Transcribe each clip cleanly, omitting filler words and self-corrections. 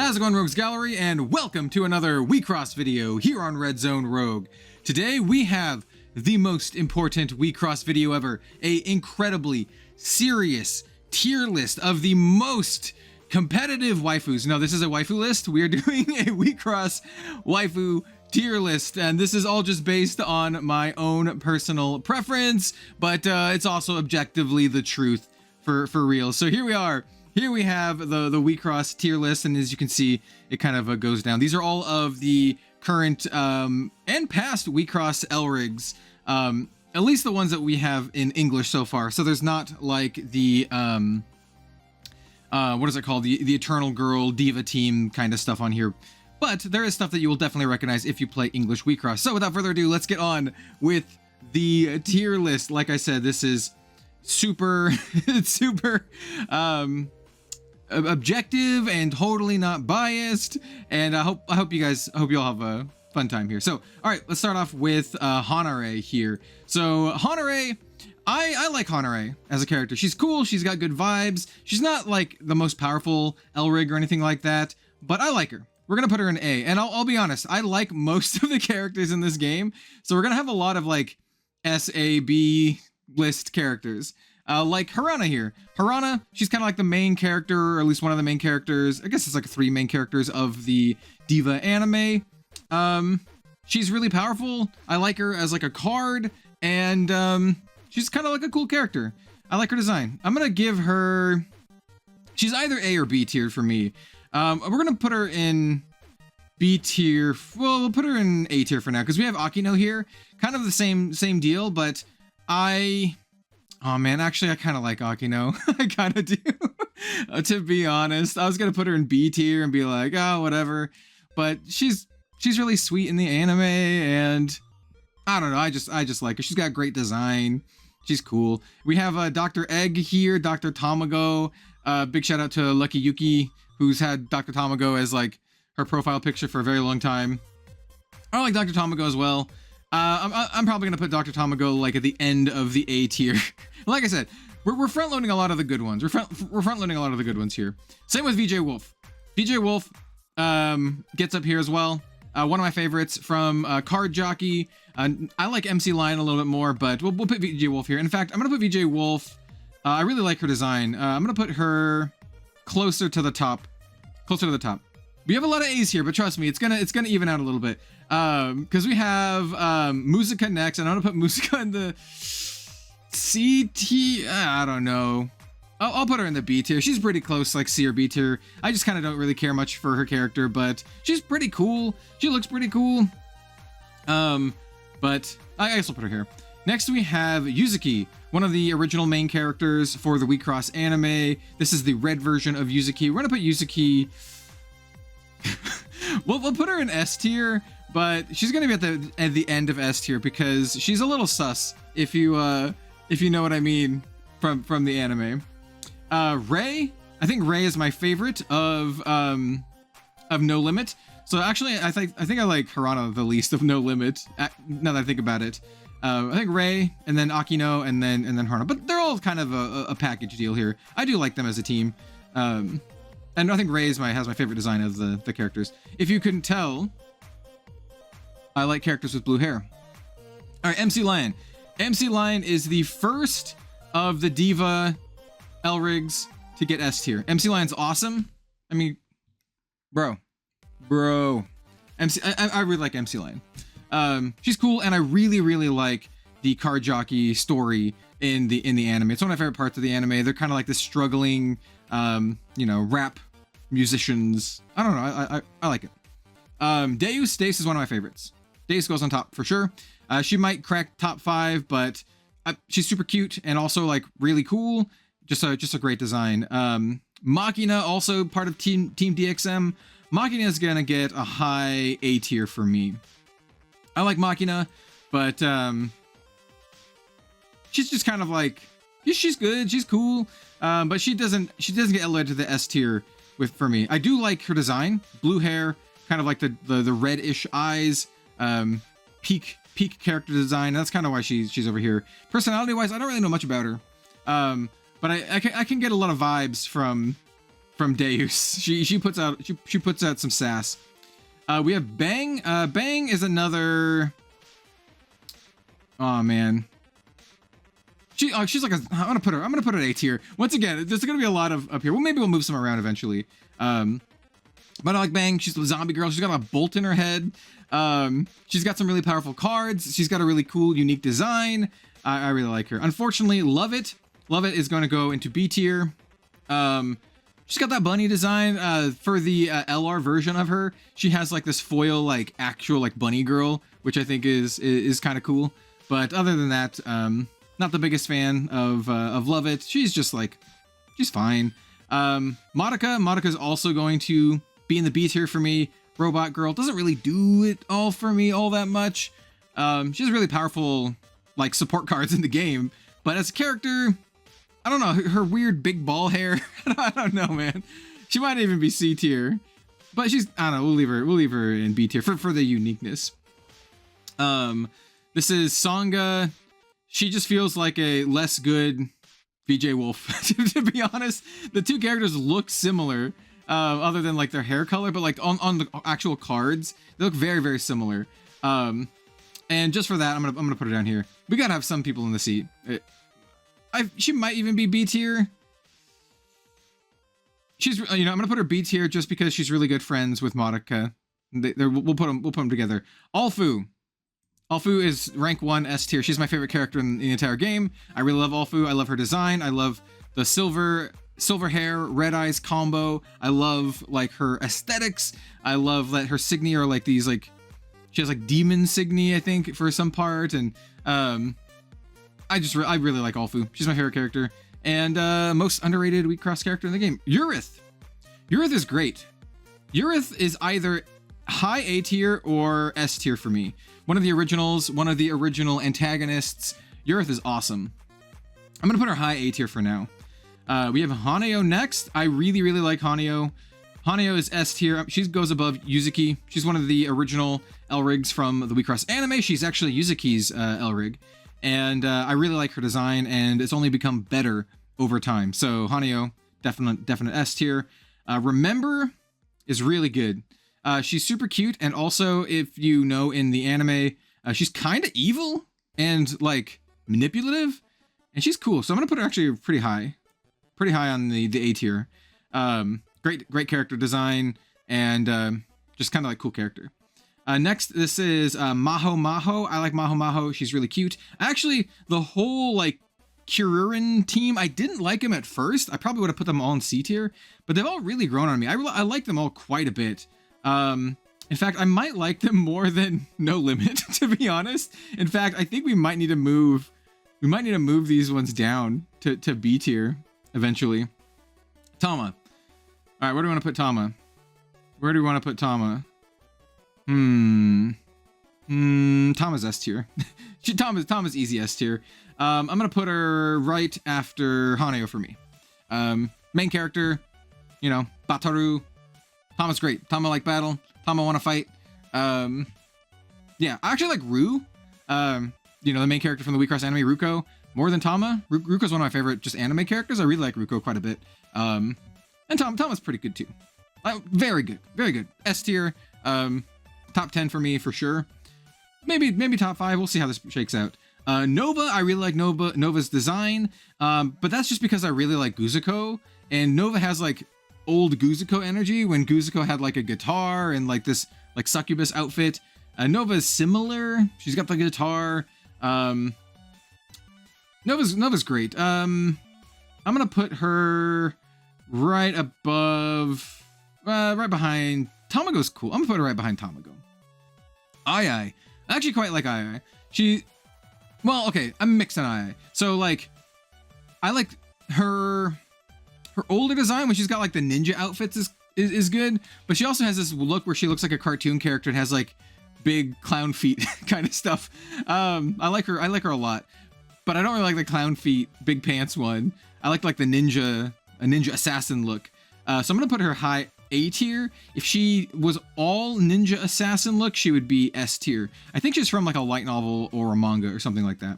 How's it going, Rogues Gallery, and welcome to another WIXOSS video here on Red Zone Rogue. Today we have the most important WIXOSS video ever, a incredibly serious tier list of the most competitive waifus. No, this is a waifu list. We are doing a WIXOSS waifu tier list, and this is all just based on my own personal preference, but it's also objectively the truth for real. So here we are. Here we have the WIXOSS tier list, and as you can see, it kind of goes down. These are all of the current and past WIXOSS Elrigs, at least the ones that we have in English so far. So there's not like the what is it called, the Eternal Girl Diva team kind of stuff on here, but there is stuff that you will definitely recognize if you play English WIXOSS. So without further ado, let's get on with the tier list. Like I said, this is super super objective and totally not biased, and I hope you all have a fun time here. So all right, let's start off with Hanare here. So Hanare, I like Hanare as a character. She's cool, she's got good vibes. She's not like the most powerful Elrig or anything like that, but I like her. We're gonna put her in A, and I'll be honest, I like most of the characters in this game, so we're gonna have a lot of like S-A-B list characters. Like Harana here. Harana, she's kind of like the main character, or at least one of the main characters. I guess it's like three main characters of the Diva anime. She's really powerful. I like her as like a card, and she's kind of like a cool character. I like her design. I'm gonna give her... She's either A or B tier for me. We're gonna put her in B tier. Well, we'll put her in A tier for now, because we have Akino here. Kind of the same deal, but oh man, actually I kind of like Akino. I kind of do. To be honest, I was gonna put her in B tier and be like, oh, whatever, but she's really sweet in the anime, and I don't know, I just like her. She's got great design. She's cool. We have Dr. Egg here, Dr. Tamago. Big shout out to Lucky Yuki, who's had Dr. Tamago as like her profile picture for a very long time. I like Dr. Tamago as well. I'm probably gonna put Dr. Tamago like at the end of the A tier. Like I said, we're front loading a lot of the good ones. We're front loading a lot of the good ones here. Same with VJ Wolf. VJ Wolf gets up here as well. One of my favorites from Card Jockey. I like MC Lion a little bit more, but we'll put VJ Wolf here. In fact, I'm gonna put VJ Wolf. I really like her design. I'm gonna put her closer to the top. Closer to the top. We have a lot of A's here, but trust me, it's gonna even out a little bit. Because we have Musica next, and I'm gonna put Musica in the CT. I don't know. I'll put her in the B tier. She's pretty close, like C or B tier. I just kind of don't really care much for her character, but she's pretty cool. She looks pretty cool. But I guess I'll put her here. Next we have Yuzuki, one of the original main characters for the WIXOSS anime. This is the red version of Yuzuki. We're gonna put Yuzuki. We'll put her in S tier, but she's gonna be at the end of S tier because she's a little sus, if you know what I mean from the anime. Rei, I think Rei is my favorite of No Limit. So actually, I think I like Harana the least of No Limit. Now that I think about it, I think Rei, and then Akino, and then Harana. But they're all kind of a package deal here. I do like them as a team. And I think Rei has my favorite design of the characters. If you couldn't tell, I like characters with blue hair. All right, MC Lion. MC Lion is the first of the Diva Elrigs to get S tier. MC Lion's awesome. I mean, bro. I really like MC Lion. She's cool, and I really like the Card Jockey story in the anime. It's one of my favorite parts of the anime. They're kind of like this struggling, rap musicians. I don't know. I like it. Deus Stace is one of my favorites. Deus goes on top for sure. She might crack top 5, but she's super cute and also like really cool. Just a great design. Machina, also part of Team DXM. Machina is gonna get a high A tier for me. I like Machina, but she's just kind of like, she's good, she's cool, but she doesn't get elevated to the S tier for me. I do like her design, blue hair, kind of like the reddish eyes, peak character design. That's kind of why she's over here. Personality wise, I don't really know much about her, but I can get a lot of vibes from from Deus. She puts out some sass. We have Bang. Bang is another. Oh man. She's like I'm gonna put her at A tier. Once again, there's gonna be a lot of up here. Well, maybe we'll move some around eventually. But I like Bang. She's a zombie girl. She's got a bolt in her head. She's got some really powerful cards. She's got a really cool, unique design. I really like her. Unfortunately, Love It is going to go into B tier. She's got that bunny design. For the LR version of her, she has like this foil, like actual like bunny girl, which I think is kind of cool. But other than that, not the biggest fan of Love It. She's just like, she's fine. Monica is also going to be in the B tier for me. Robot Girl doesn't really do it all for me all that much. She has really powerful like support cards in the game, but as a character, I don't know, her weird big ball hair. I don't know, man. She might even be C tier, but she's, I don't know, we'll leave her in B tier for the uniqueness. This is Songa. She just feels like a less good VJ Wolf, to be honest. The two characters look similar, other than like their hair color, but like on the actual cards, they look very, very similar. And just for that, I'm gonna put her down here. We gotta have some people in the seat. She might even be B tier. She's, I'm gonna put her B tier just because she's really good friends with Monica. We'll put them together. Alfu is rank 1 S tier. She's my favorite character in the entire game. I really love Alfu. I love her design. I love the silver hair, red eyes combo. I love like her aesthetics. I love that her signy are like these, like she has like demon signy, I think, for some part. And I really like Alfu. She's my favorite character. And most underrated WIXOSS character in the game, Urith. Urith is great. Urith is either high A tier or S tier for me. One of the original antagonists. Urith is awesome. I'm gonna put her high A tier for now. We have Haneo next. I really, really like Haneo. Haneo is S tier. She goes above Yuzuki. She's one of the original Elrigs from the WIXOSS anime. She's actually Yuzuki's Elrig. And I really like her design, and it's only become better over time. So Haneo, definite S tier. Remember is really good. She's super cute, and also, if you know in the anime, she's kind of evil and like manipulative, and she's cool. So I'm gonna put her actually pretty high on the A tier. Great character design, and just kind of like cool character. Next, this is Maho. I like Maho. She's really cute. Actually, the whole like Kuririn team, I didn't like them at first. I probably would have put them all in C tier, but they've all really grown on me. I like them all quite a bit. In fact, I might like them more than No Limit, to be honest. In fact, I think we might need to move these ones down to B tier eventually. Tama. All right, where do we want to put Tama? Tama's S tier. Tama's easy S tier. I'm gonna put her right after Haneo for me. Main character, Bataru. Tama's great. Tama like battle. Tama want to fight. Yeah, I actually like Ru. The main character from the WIXOSS anime, Ruko, more than Tama. Ruko's one of my favorite just anime characters. I really like Ruko quite a bit. And Tama's pretty good too. Very good. S tier. Top 10 for me for sure. Maybe top 5. We'll see how this shakes out. Nova, I really like Nova's design. But that's just because I really like Guzuko, and Nova has like old Guzuko energy when Guzuko had like a guitar and like this like succubus outfit. Nova is similar. She's got the guitar. Nova's great. I'm gonna put her right above, right behind Tamago's cool. I'm gonna put her right behind Tamago. I actually quite like Ai. Well, okay, I'm mixed on Ai. So like, I like her older design when she's got like the ninja outfits is good, but she also has this look where she looks like a cartoon character and has like big clown feet kind of stuff. I like her a lot, but I don't really like the clown feet, big pants one. I like the ninja assassin look. So I'm gonna put her high A tier. If she was all ninja assassin look, she would be S tier. I think she's from like a light novel or a manga or something like that.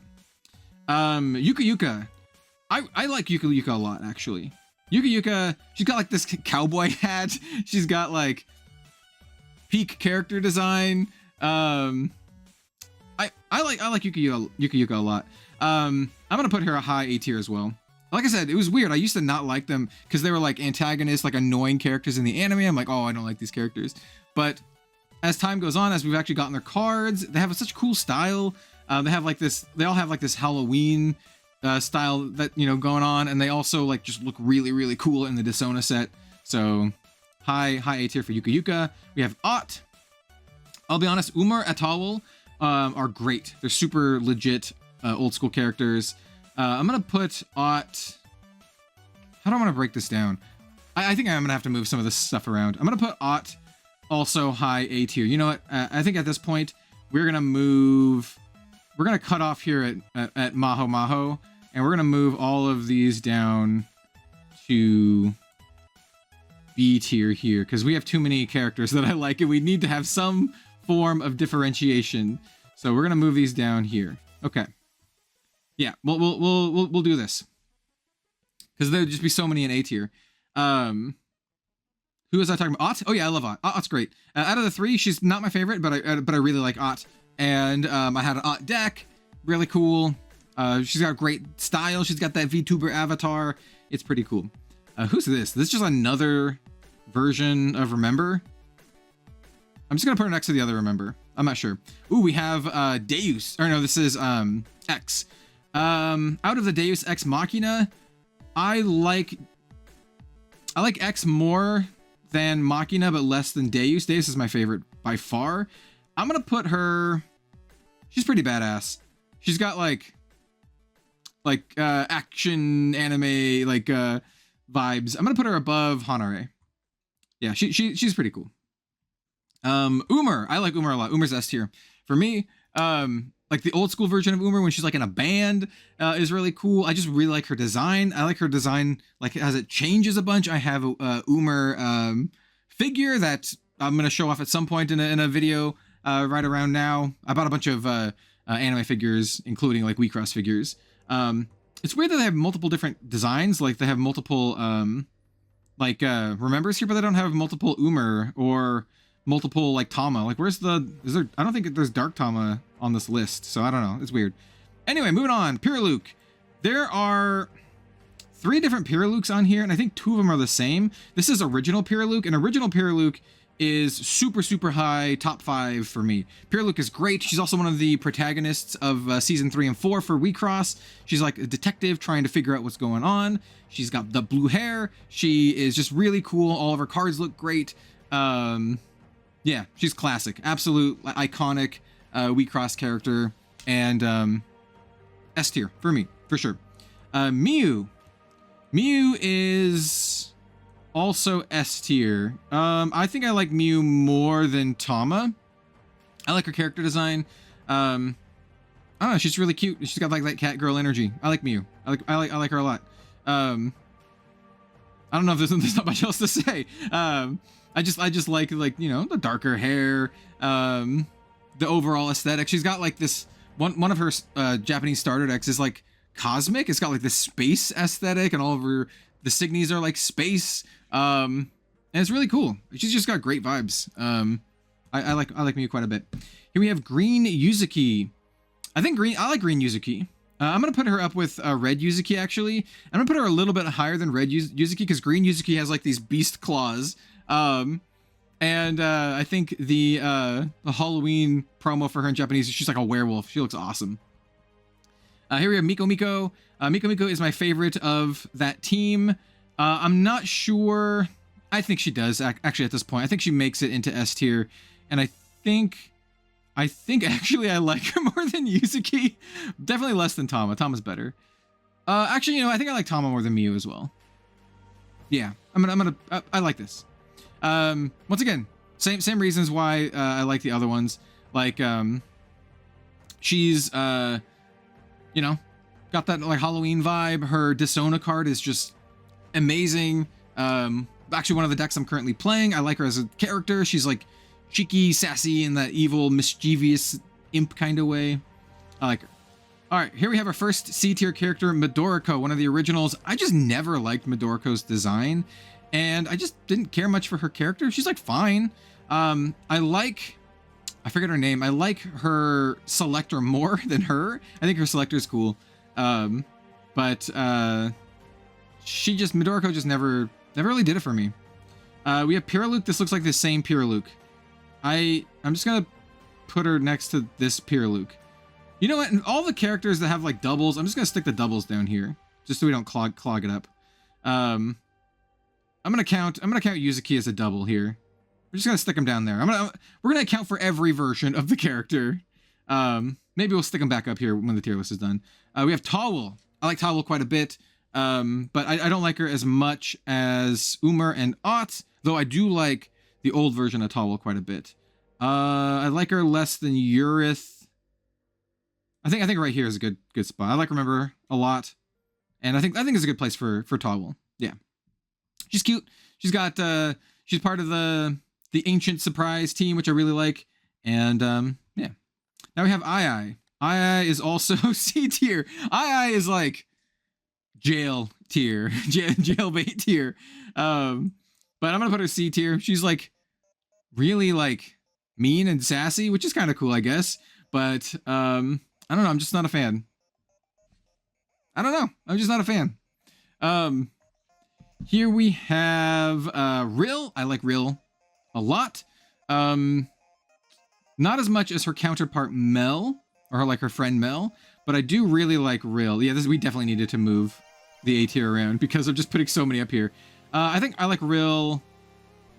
Yuka. I like Yuka a lot, actually. Yuka, she's got like this cowboy hat. She's got like peak character design. I like Yuka a lot. I'm gonna put her a high A tier as well. Like I said, it was weird. I used to not like them because they were like antagonists, like annoying characters in the anime. I'm like, oh, I don't like these characters. But as time goes on, as we've actually gotten their cards, they have such cool style. They have like this. They all have like this Halloween style that going on, and they also like just look really, really cool in the Desona set. So high A tier for Yuka. We have Ott. I'll be honest, Umar Atawal are great. They're super legit old school characters. I'm gonna put Ott. How do I want to break this down? I think I'm gonna have to move some of this stuff around. I'm gonna put Ott also high A tier. You know what? I think at this point we're gonna move. We're gonna cut off here at Maho Maho, and we're gonna move all of these down to B tier here because we have too many characters that I like, and we need to have some form of differentiation. So we're gonna move these down here. Okay. Yeah, we'll do this because there'd just be so many in A tier. Who was I talking about? Ott? Oh yeah, I love Ott. Ott's great. Out of the three, she's not my favorite, but I really like Ott. And I had an Ott deck, really cool. She's got great style. She's got that VTuber avatar. It's pretty cool. Who's this? This is just another version of Remember. I'm just gonna put her next to the other Remember. I'm not sure. Ooh, we have Deus. Or no, this is X. Out of the Deus Ex Machina, I like X more than Machina, but less than Deus. Deus is my favorite by far. I'm gonna put her. She's pretty badass. She's got like action anime vibes. I'm gonna put her above Hanare. Yeah, she's pretty cool. Umar, I like Umar a lot. Umar's S tier for me. Like the old school version of Umar when she's like in a band is really cool. I just really like her design. I like her design like as it changes a bunch. I have a Umar figure that I'm gonna show off at some point in a video right around now. I bought a bunch of anime figures, including like WIXOSS figures. It's weird that they have multiple different designs. Like they have multiple Remembers here, but they don't have multiple Umar or multiple like Tama. Like where's the I don't think there's Dark Tama on this list, so I don't know. It's weird. Anyway, moving on. Pyraluke. There are 3 different Pyraluke on here, and I think 2 of them are the same. This is original Pyraluke, and original Pyraluke is super, super high, top 5 for me. Pyraluke is great. She's also one of the protagonists of season 3 and 4 for WIXOSS. She's like a detective trying to figure out what's going on. She's got the blue hair. She is just really cool. All of her cards look great. Yeah, she's classic. Absolute iconic WIXOSS character, and S tier for me, for sure. Miu. Miu is also S tier. I think I like Miu more than Tama. I like her character design. I don't know, she's really cute. She's got like that cat girl energy. I like Miu. I like her a lot. I don't know if there's not much else to say. I just like the darker hair, the overall aesthetic. She's got like this one of her Japanese starter decks is like cosmic. It's got like this space aesthetic, and all of her the signies are like space. And it's really cool. She's just got great vibes. I like Miu quite a bit. Here we have Green Yuzuki. I like Green Yuzuki. I'm gonna put her up with Red Yuzuki actually. I'm gonna put her a little bit higher than Red Yuzuki because Green Yuzuki has like these beast claws. And I think the Halloween promo for her in Japanese, she's like a werewolf. She looks awesome. Here we have Miko Miko. Miko Miko is my favorite of that team. I'm not sure. I think she does actually at this point. I think she makes it into S tier, and I think actually I like her more than Yuzuki. Definitely less than Tama. Tama's better. Actually, I think I like Tama more than Miu as well. Yeah, I like this. Once again, same reasons why I like the other ones. Like she's got that like Halloween vibe. Her Desona card is just amazing. Actually one of the decks I'm currently playing. I like her as a character. She's like cheeky, sassy, in that evil, mischievous imp kind of way. I like her. All right, here we have our first C tier character, Midoriko, one of the originals. I just never liked Midoriko's design, and I just didn't care much for her character. She's like fine. I forget her name. I like her selector more than her. I think her selector is cool. Midoriko just never really did it for me. We have Pyraluke. This looks like the same Pyraluke. I'm just gonna put her next to this Pyraluke. You know what? And all the characters that have like doubles, I'm just gonna stick the doubles down here, just so we don't clog it up. I'm gonna count Yuzuki as a double here. We're just gonna stick him down there. We're gonna account for every version of the character. Maybe we'll stick him back up here when the tier list is done. We have Tawel. I like Tawel quite a bit, but I don't like her as much as Umar and Ott, though I do like the old version of Tawel quite a bit. I like her less than Urith. I think right here is a good spot. I like Remember a lot, and I think it's a good place for Tawel. Yeah, she's cute. She's got she's part of the Ancient Surprise team, which I really like, and yeah. Now we have Ai. Ai is also C tier. Ai is like jail tier, jailbait tier. But I'm gonna put her C tier. She's like really like mean and sassy, which is kind of cool, I guess. But I don't know. I'm just not a fan. I don't know. I'm just not a fan. Here we have Rill. I like Rill a lot. Not as much as her counterpart Mel, or like her friend Mel, but I do really like Rill. Yeah, we definitely needed to move the A tier around because I'm just putting so many up here. I think I like Rill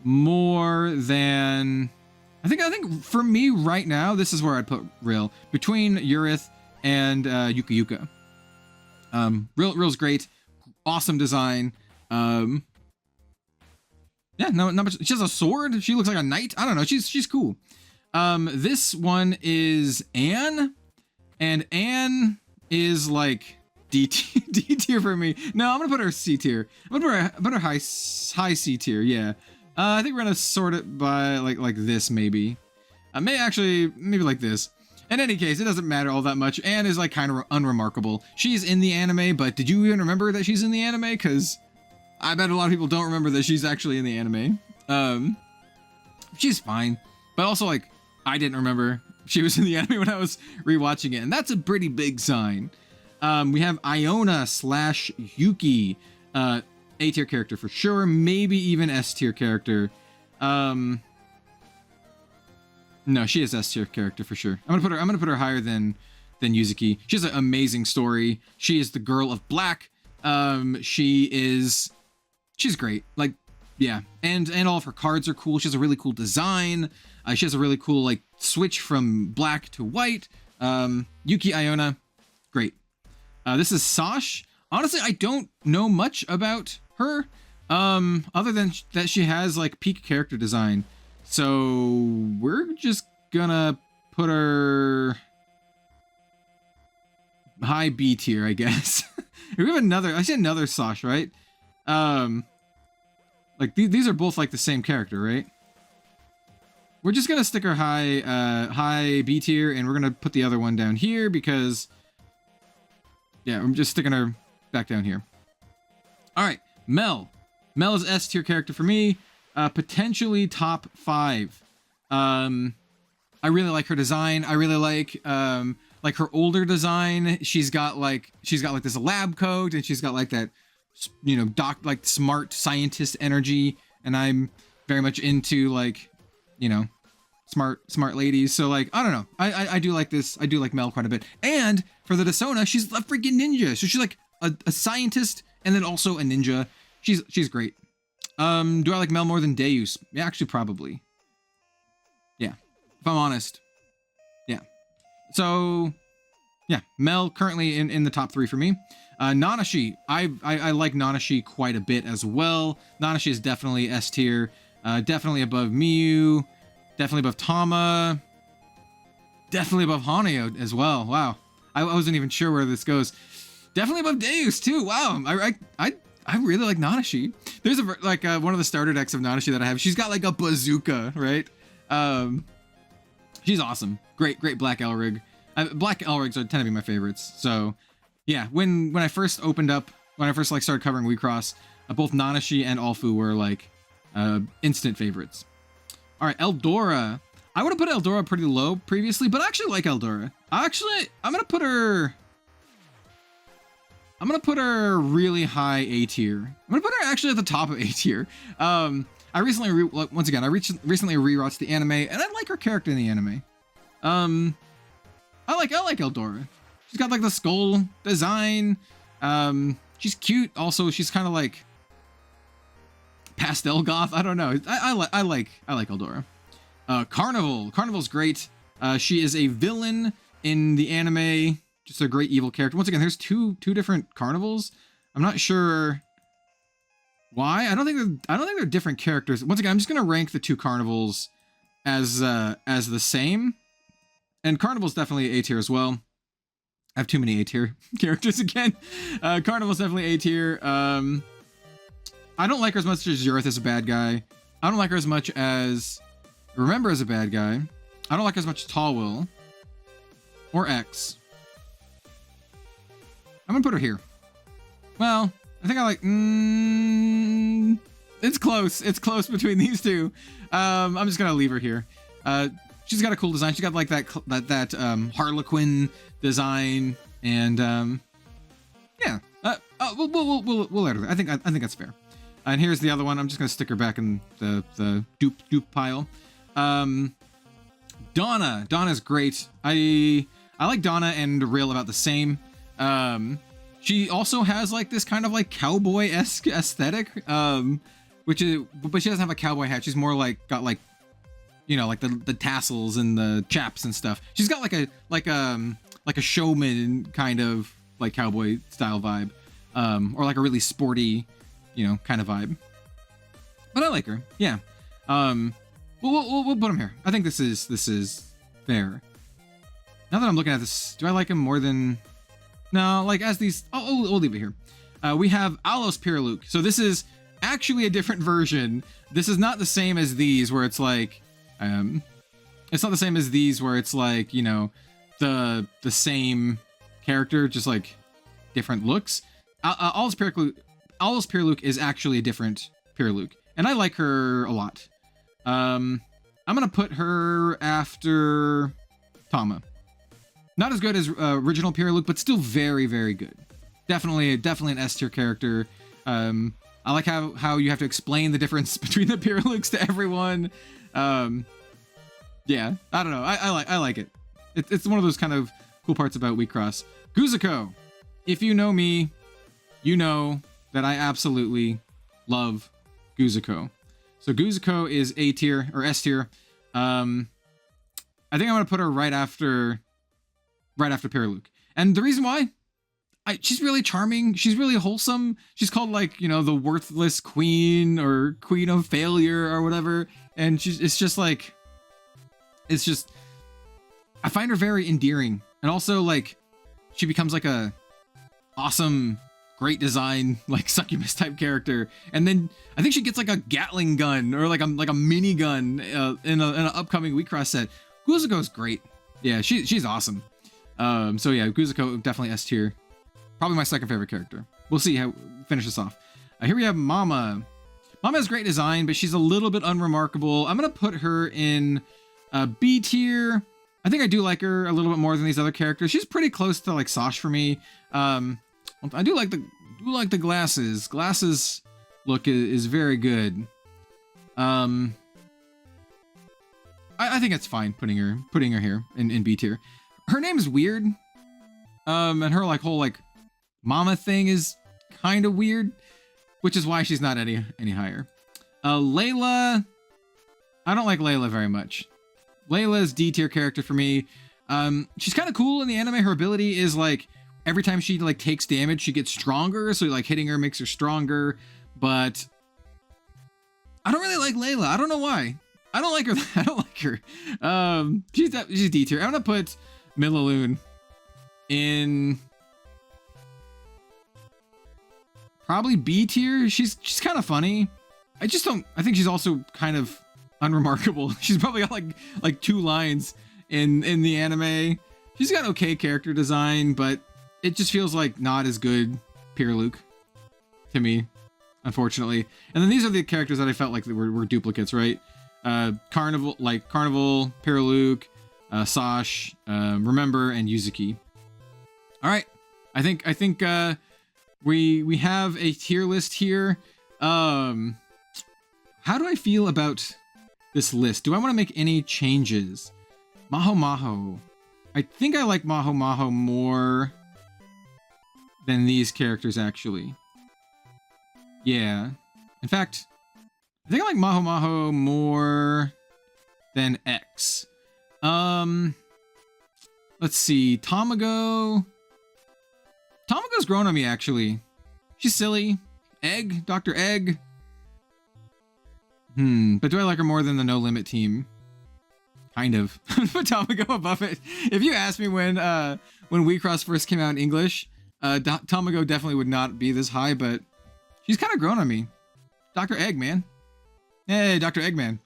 more than... I think for me right now, this is where I'd put Rill. Between Urith and Yuka. Rill's great. Awesome design. Yeah, not much. She has a sword. She looks like a knight. I don't know. She's cool. This one is Anne. And Anne is like D tier for me. No, I'm gonna put her C tier. I'm gonna put her high C tier. Yeah. I think we're gonna sort it by like this maybe. Maybe like this. In any case, it doesn't matter all that much. Anne is like kind of unremarkable. She's in the anime, but did you even remember that she's in the anime? Because I bet a lot of people don't remember that she's actually in the anime. She's fine, but also like I didn't remember she was in the anime when I was rewatching it, and that's a pretty big sign. We have Iona / Yuki. A tier character for sure, maybe even S tier character. No, she is S tier character for sure. I'm gonna put her higher than Yuzuki. She has an amazing story. She is the girl of black. She's great. Like, yeah, and all of her cards are cool. She has a really cool design. She has a really cool like switch from black to white. Yuki Iona, great. This is Sash. Honestly, I don't know much about her, other than that she has like peak character design. So we're just gonna put her high B tier, I guess. We have another. I see another Sash, right? Like these are both like the same character, right? We're just gonna stick her high B tier, and we're gonna put the other one down here because, yeah, I'm just sticking her back down here. All right, Mel. Mel is S tier character for me. Potentially top 5. I really like her design. I really like her older design. She's got like this lab coat, and she's got like that, you know, like smart scientist energy. And I'm very much into like, you know, smart ladies. So like, I don't know. I do like this. I do like Mel quite a bit. And for the Desona, she's a freaking ninja. So she's like a scientist and then also a ninja. She's great. Do I like Mel more than Deus? Yeah, actually, probably. Yeah, if I'm honest. Yeah. So, yeah, Mel currently in the top 3 for me. Nanashi. I like Nanashi quite a bit as well. Nanashi is definitely S tier. Definitely above Miyu. Definitely above Tama. Definitely above Haneo as well. Wow. I wasn't even sure where this goes. Definitely above Deus too. Wow. I really like Nanashi. There's one of the starter decks of Nanashi that I have. She's got like a bazooka, right? She's awesome. Great Black Elrig. Black Elrics tend to be my favorites. So yeah, when I first opened up, when I first like started covering WIXOSS, both Nanashi and Alfu were like instant favorites. All right, Eldora. I would have put Eldora pretty low previously, but I actually like Eldora. I'm gonna put her really high A tier. I'm gonna put her actually at the top of A tier. I recently recently rewatched the anime, and I like her character in the anime. I like Eldora. She's got like the skull design. She's cute. Also, she's kind of like pastel goth. I don't know. I like Eldora. Carnival. Carnival's great. She is a villain in the anime. Just a great evil character. Once again, there's two different Carnivals. I'm not sure why. I don't think they're different characters. Once again, I'm just gonna rank the two Carnivals as the same. And Carnival's definitely A tier as well. I have too many A tier characters again. Carnival's definitely A tier. I don't like her as much as Yurith is a bad guy. I don't like her as much as Remember as a bad guy. I don't like her as much as Tallwill or X. I'm gonna put her here. Well, I think I like. It's close. It's close between these two. I'm just gonna leave her here. She's got a cool design. She's got like that Harlequin design, and yeah. We'll let her there. I think that's fair. And here's the other one. I'm just gonna stick her back in the dupe pile. Donna. Donna's great. I like Donna and Rill about the same. She also has like this kind of like cowboy-esque aesthetic, but she doesn't have a cowboy hat. She's more like got like, you know, like the tassels and the chaps and stuff. She's got like a showman kind of like cowboy style vibe, or like a really sporty, you know, kind of vibe. But I like her. Yeah. We'll put him here. I think this is fair. Now that I'm looking at this, do I like him more than? No, like as these. Oh, we'll leave it here. We have Alos Pyraluke. So this is actually a different version. This is not the same as these, where it's like, it's not the same as these, where it's like, you know, the same character, just like different looks. Alos Pyraluke is actually a different Pyraluke, and I like her a lot. I'm gonna put her after Tama. Not as good as original Pyraluke, but still very, very good. Definitely an S tier character. I like how you have to explain the difference between the Pyralukes to everyone. Yeah, I don't know. I like it. It's one of those kind of cool parts about WIXOSS. Guzuko. If you know me, you know that I absolutely love Guzuko. So Guzuko is A tier or S tier. I think I'm gonna put her right after Pyraluke. And the reason why, she's really charming. She's really wholesome. She's called like, you know, the worthless queen or queen of failure or whatever. And it's just I find her very endearing. And also like she becomes like a awesome, great design, like succubus type character. And then I think she gets like a Gatling gun or like a mini gun in an upcoming WIXOSS set. Guzuko's great. Yeah, she's awesome. So yeah, Guzuko definitely S tier. Probably my second favorite character. We'll see how finish this off. Here we have Mama. Mama has great design, but she's a little bit unremarkable. I'm gonna put her in B tier. I think I do like her a little bit more than these other characters. She's pretty close to like Sash for me. I do like the glasses. Glasses look is very good. I think it's fine putting her here in B tier. Her name is weird. And her like whole like mama thing is kind of weird, which is why she's not any higher. Layla, I don't like Layla very much. Layla's D tier character for me. She's kind of cool in the anime. Her ability is like every time she like takes damage, she gets stronger. So like hitting her makes her stronger. But I don't really like Layla. I don't know why. I don't like her. I don't like her. She's D tier. I'm gonna put Millaloon in probably B tier. She's kind of funny. I think she's also kind of unremarkable. She's probably got like 2 lines in the anime. she's got okay character design, but it just feels like not as good Pyraluke to me, unfortunately. And then these are the characters that I felt like were duplicates, right? Carnival, Pyraluke, Sash, Remember, and Yuzuki. All right, I think we have a tier list here. How do I feel about this list? Do I want to make any changes? Maho. I think I like Maho more than these characters, actually. Yeah. In fact, I think I like Maho more than X. Let's see. Tamago's grown on me, actually. She's silly. Egg, Dr. Egg. But do I like her more than the No Limit team? Kind of. Put Tamago above it. If you asked me when WIXOSS first came out in English, Tamago definitely would not be this high, but she's kind of grown on me. Dr. Eggman. Hey, Dr. Eggman.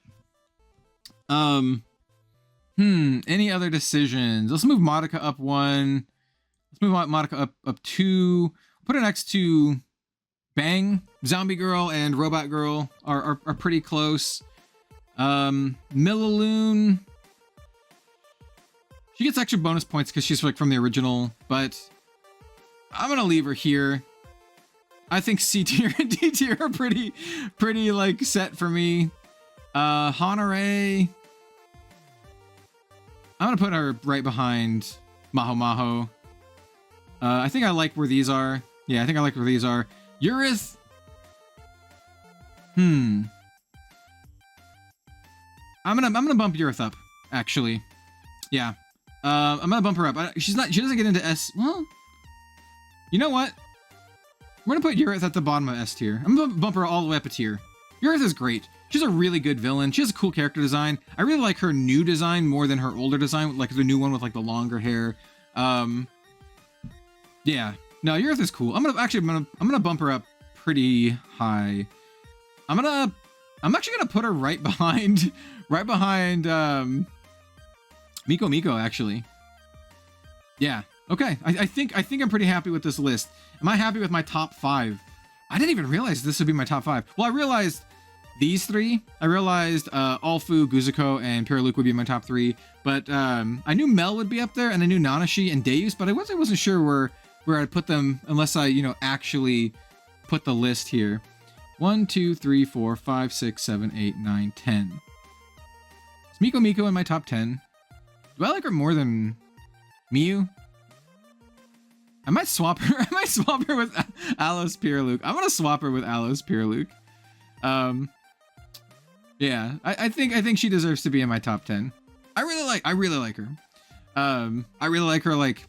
Any other decisions? Let's move Madoka up 1. Let's move Madoka up 2. Put her next to Bang. Zombie Girl and Robot Girl are pretty close. Millaloon. She gets extra bonus points because she's like from the original, but I'm gonna leave her here. I think C tier and D tier are pretty like set for me. Hanare. I'm gonna put her right behind Maho. I think I like where these are. Yeah, I think I like where these are. Urith. I'm gonna bump Urith up, actually. Yeah. I'm gonna bump her up. She doesn't get into S. Well, you know what? We're gonna put Urith at the bottom of S tier. I'm gonna bump her all the way up a tier. Urith is great. She's a really good villain. She has a cool character design. I really like her new design more than her older design, like the new one with like the longer hair. Yeah. No, Urith is cool. I'm gonna bump her up pretty high. I'm actually gonna put her right behind Miko actually. Yeah. Okay. I think I'm pretty happy with this list. Am I happy with my top 5? I didn't even realize this would be my top 5. Well, I realized these 3. I realized Alfu, Guzuko, and Pyraluke would be my top 3. But I knew Mel would be up there, and I knew Nanashi and Deus, but I wasn't sure where I'd put them unless I, actually put the list here. 1, 2, 3, 4, 5, 6, 7, 8, 9, 10. Is Miko in my top 10? Do I like her more than Miyu? I might swap her. I might swap her with Alos Pyraluke. I'm gonna swap her with Alos Pyraluke. Yeah, I think she deserves to be in my top 10. I really like her. I really like her like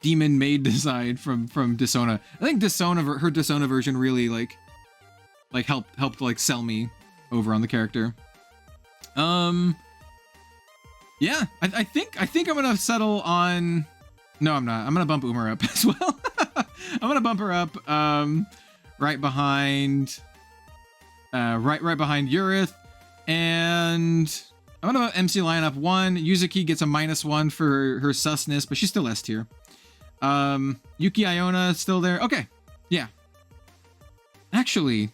demon maid design from Disona. I think her Disona version really like helped like sell me over on the character. Yeah, I think I'm gonna settle on. No, I'm not. I'm gonna bump Umar up as well. I'm gonna bump her up right behind Urith, and I'm gonna MC line up 1. Yuzuki gets a -1 for her susness, but she's still S tier. Yuki Iona still there. Okay, yeah. Actually,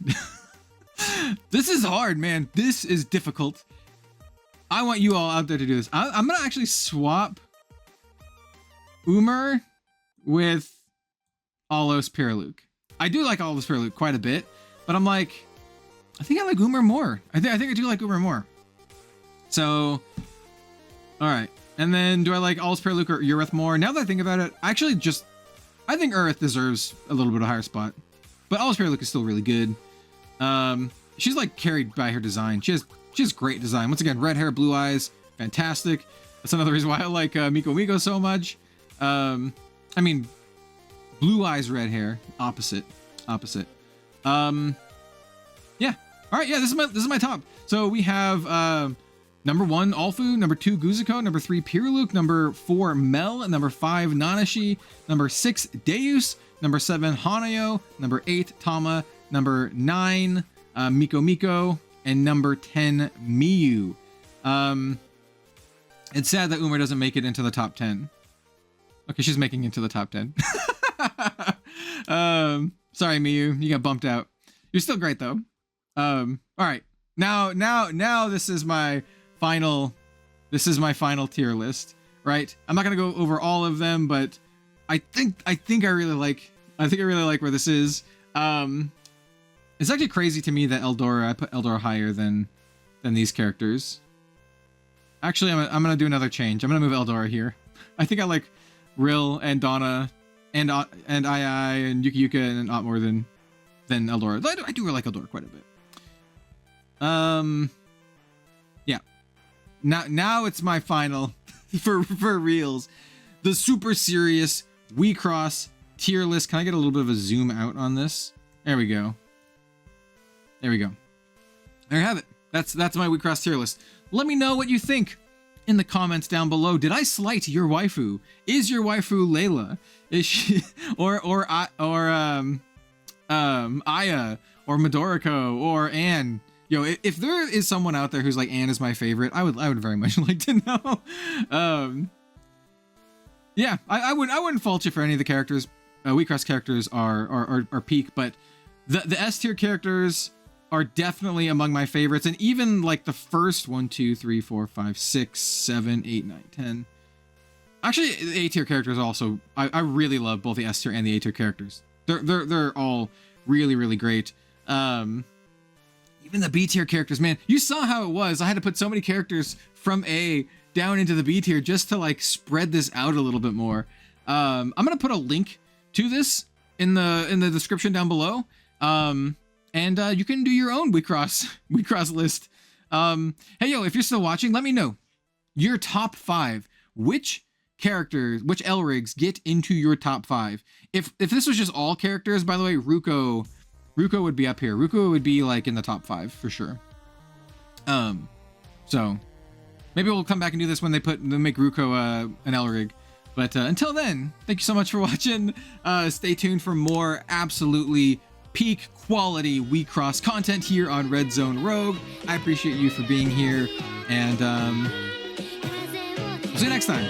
this is hard, man. This is difficult. I want you all out there to do this. I'm gonna actually swap Umar with Alos Pyraluke. I do like Alos Pyraluke quite a bit, but I'm like, I think I like Umar more. I think I do like Umar more. So, all right. And then do I like Alos Pyraluke or Urith more? Now that I think about it, I think Urith deserves a little bit of a higher spot, but Alos Pyraluke is still really good. She's like carried by her design. She has great design. Once again, red hair, blue eyes, fantastic. That's another reason why I like Miko so much. I mean, blue eyes, red hair, opposite. Yeah. All right. Yeah. This is my top. So we have number 1 Alfu, number 2 Guzuko, number 3 Pyraluke, number 4 Mel, number 5 Nanashi, number 6 Deus, number 7 Hanayo, number 8 Tama, number 9 Miko, and number 10 Miyu. It's sad that Umar doesn't make it into the top 10. Okay, she's making it to the top 10. Sorry, Miyu, you got bumped out. You're still great though. All right, now this is my final tier list, right? I'm not gonna go over all of them, but I think I really like where this is. It's actually crazy to me that I put Eldora higher than these characters. Actually, I'm gonna do another change. I'm gonna move Eldora here. I think I like Rill and Donna and Ai and Yuka Yuka and a lot more than Eldora. I do like Eldora quite a bit. Yeah. Now it's my final for reals. The super serious WIXOSS tier list. Can I get a little bit of a zoom out on this? There we go. There we go. There you have it. That's my WIXOSS tier list. Let me know what you think in the comments down below. Did I slight your waifu? Is your waifu Layla? Is she or Aya or Midoriko or Anne? Yo, if there is someone out there who's like Anne is my favorite, I would very much like to know. Yeah, I wouldn't fault you for any of the characters. WIXOSS characters are peak, but the S tier characters are definitely among my favorites, and even like the first 1, 2, 3, 4, 5, 6, 7, 8, 9, 10. Actually, the A tier characters also. I really love both the S tier and the A tier characters. They're all really great. Even the B tier characters, man. You saw how it was. I had to put so many characters from A down into the B tier just to like spread this out a little bit more. I'm gonna put a link to this in the description down below. And you can do your own WIXOSS list. Hey yo, if you're still watching, let me know your top 5. Which characters, which Elrigs get into your top 5? If this was just all characters, by the way, Ruko would be up here. Ruko would be like in the top 5 for sure. So maybe we'll come back and do this when they make Ruko an Elrig. But until then, thank you so much for watching. Stay tuned for more absolutely peak quality WIXOSS content here on Red Zone Rogue. I appreciate you for being here, and see you next time.